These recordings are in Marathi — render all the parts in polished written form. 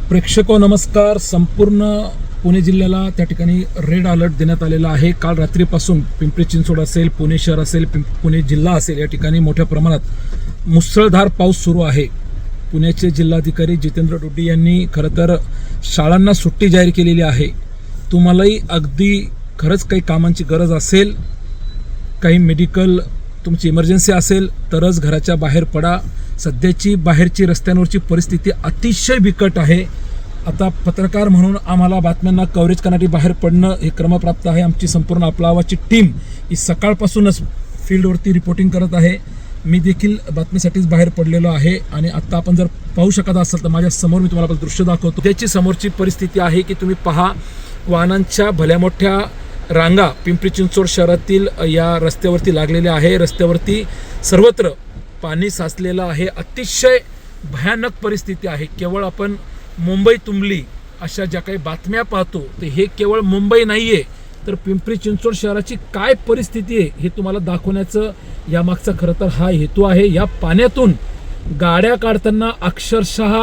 प्रेक्षको नमस्कार. संपूर्ण पुणे जिल्ह्याला त्या ठिकाणी रेड अलर्ट देण्यात आलेला आहे. काल रात्रीपासून पिंपरी चिंचवड असेल, पुणे शहर असेल, पुणे जिल्हा असेल, या ठिकाणी मोठ्या प्रमाणात मुसळधार पाऊस सुरू आहे. पुण्याचे जिल्हाधिकारी जितेंद्र डोडी यांनी खरं तर शाळांना सुट्टी जाहीर केलेली आहे. तुम्हालाही अगदी खरंच काही कामांची गरज असेल, काही मेडिकल तुमची इमर्जन्सी असेल तरच घराच्या बाहेर पडा. सध्याची बाहेरची रस्त्यांवरची परिस्थिती अतिशय बिकट आहे. आता पत्रकार म्हणून आम्हाला बातम्यांना कव्हरेज करण्यासाठी बाहेर पडणं हे क्रमप्राप्त आहे. आमची संपूर्ण आपला आवाजची टीम ही सकाळपासूनच फील्डवरती रिपोर्टिंग करत आहे. मी देखील बातमीसाठीच बाहेर पडलेलो आहे. आणि आत्ता आपण जर पाहू शकत असाल तर माझ्या समोर मी तुम्हाला दृश्य दाखवतो. त्याची समोरची परिस्थिती आहे की तुम्ही पहा, वाहनांच्या भल्या मोठ्या रांगा पिंपरी चिंचवड शहरातील या रस्त्यावरती लागलेल्या आहे. रस्त्यावरती सर्वत्र पाणी साचलेलं आहे. अतिशय भयानक परिस्थिती आहे. केवळ आपण मुंबई तुंबली अशा ज्या काही बातम्या पाहतो ते हे केवळ मुंबई नाही आहे, तर पिंपरी चिंचवड शहराची काय परिस्थिती आहे हे तुम्हाला दाखवण्याचं यामागचा खरं तर हा हेतू आहे. या पाण्यातून गाड्या काढताना अक्षरशः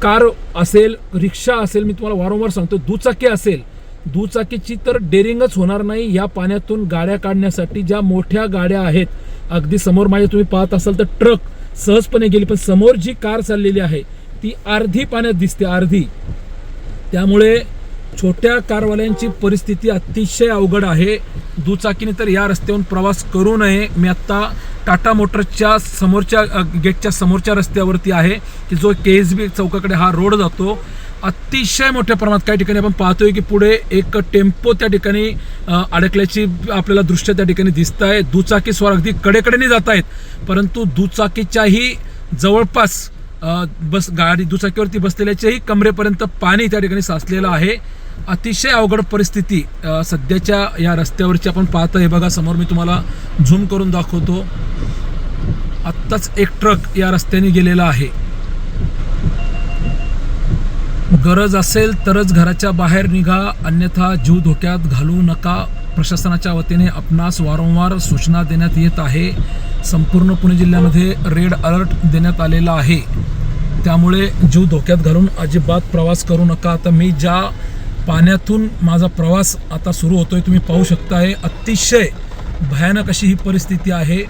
कार असेल, रिक्षा असेल, मी तुम्हाला वारंवार सांगतो, दुचाकी असेल, दुचाकीची तर डेअरिंगच होणार नाही. या पाण्यातून गाड्या काढण्यासाठी ज्या मोठ्या गाड्या आहेत, अगदी समोर माझ्या तुम्ही पाहत असाल तर ट्रक सहजपणे गेली, पण समोर जी कार चाललेली आहे ती अर्धी पाण्यात दिसते, अर्धी. त्यामुळे छोट्या कारवाल्यांची परिस्थिती अतिशय अवघड आहे. दुचाकीने तर या रस्त्यावरून प्रवास करू नये. मी आत्ता टाटा मोटर्सच्या समोरच्या गेटच्या समोरच्या रस्त्यावरती आहे की जो KSB चौकाकडे हा रोड जातो. अतिशय मोठ्या प्रमाणात काही ठिकाणी आपण पाहतोय की पुढे एक टेम्पो त्या ठिकाणी अडकल्याची आपल्याला दृश्य त्या ठिकाणी दिसत आहे. दुचाकी स्वार अगदी कडेकडेने जात आहेत, परंतु दुचाकीच्याही जवळपास गाडी दुचाकीवरती बसलेल्याच्याही कमरेपर्यंत पाणी त्या ठिकाणी साचलेलं आहे. अतिशय अवघड परिस्थिती सध्याच्या या रस्त्यावरची आपण पाहतोय. बघा समोर मी तुम्हाला झूम करून दाखवतो. आत्ताच एक ट्रक या रस्त्याने गेलेला आहे. गरज असेल तरच घराच्या बाहेर निघा, अन्यथा जीव धोक्यात घालू नका. प्रशासनाच्या वतीने आपणास वारंवार सूचना देण्यात येत आहे. संपूर्ण पुणे जिल्ह्यामध्ये रेड अलर्ट देण्यात आलेला आहे. त्यामुळे जीव धोक्यात घालून अजिबात प्रवास करू नका. आता मी ज्या पाण्यातून माझा प्रवास आता सुरू होतोय तुम्ही पाहू शकताय. अतिशय भयानक अशी ही परिस्थिती आहे.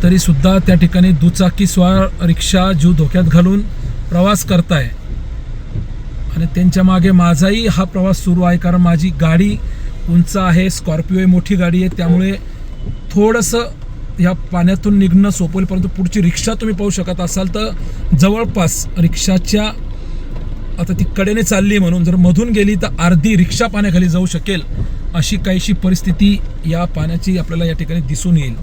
तरी सुद्धा त्या ठिकाणी दुचाकी स्वार, रिक्षा जीव धोक्यात घालून प्रवास करताय. आणि त्यांच्या मागे माझाही हा प्रवास सुरू आहे, कारण माझी गाडी उंच आहे, स्कॉर्पिओ मोठी गाडी आहे. त्यामुळे थोडंसं या पाण्यातून निघणं सोपं, परंतु पुढची रिक्षा तुम्ही पाहू शकत असाल तर जवळपास रिक्षाच्या आता ती कडेने चालली म्हणून जर मधून गेली तर अर्धी रिक्षा पाण्याखाली जाऊ शकेल, अशी काहीशी परिस्थिती या पाण्याची आपल्याला या ठिकाणी दिसून येईल.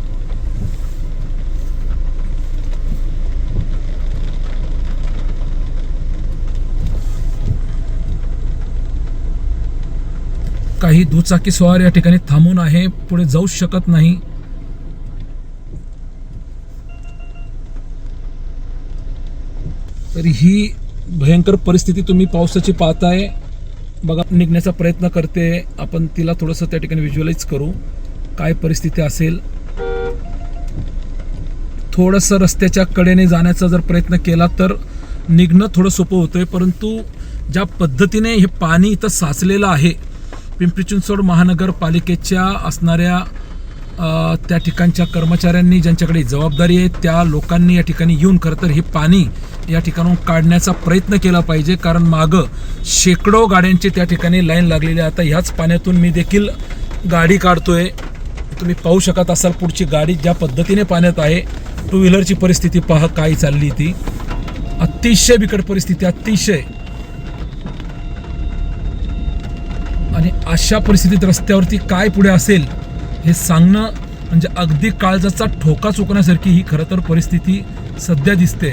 काही दुचाकी स्वार या ठिकाणी थांबून आहे, पुढे जाऊ शकत नाही. तर ही भयंकर परिस्थिती तुम्ही पावसाची पाहताय. बघा निघण्याचा प्रयत्न करते, आपण तिला थोडंसं त्या ठिकाणी व्हिज्युअलाइज करू काय परिस्थिती असेल. थोडंसं रस्त्याच्या कडेने जाण्याचा जर प्रयत्न केला तर निघणं थोडं सोपं होतंय, परंतु ज्या पद्धतीने हे पाणी इथं साचलेलं आहे, पिंपरी चिंचवड महानगरपालिकेच्या असणाऱ्या त्या ठिकाणच्या कर्मचाऱ्यांनी ज्यांच्याकडे जबाबदारी आहे त्या लोकांनी या ठिकाणी येऊन खरं तर हे पाणी या ठिकाणून काढण्याचा प्रयत्न केला पाहिजे. कारण मागं शेकडो गाड्यांची त्या ठिकाणी लाईन लागलेली आहे. आता ह्याच पाण्यातून मी देखील गाडी काढतोय. तुम्ही पाहू शकत असाल पुढची गाडी ज्या पद्धतीने पाण्यात आहे. टू व्हीलरची परिस्थिती पहा काय चालली ती. अतिशय बिकट परिस्थिती, अतिशय. आणि अशा परिस्थितीत रस्त्यावरती काय पुढे असेल हे सांगणं म्हणजे अगदी काळजाचा ठोका चुकण्यासारखी ही खरं तर परिस्थिती सध्या दिसते.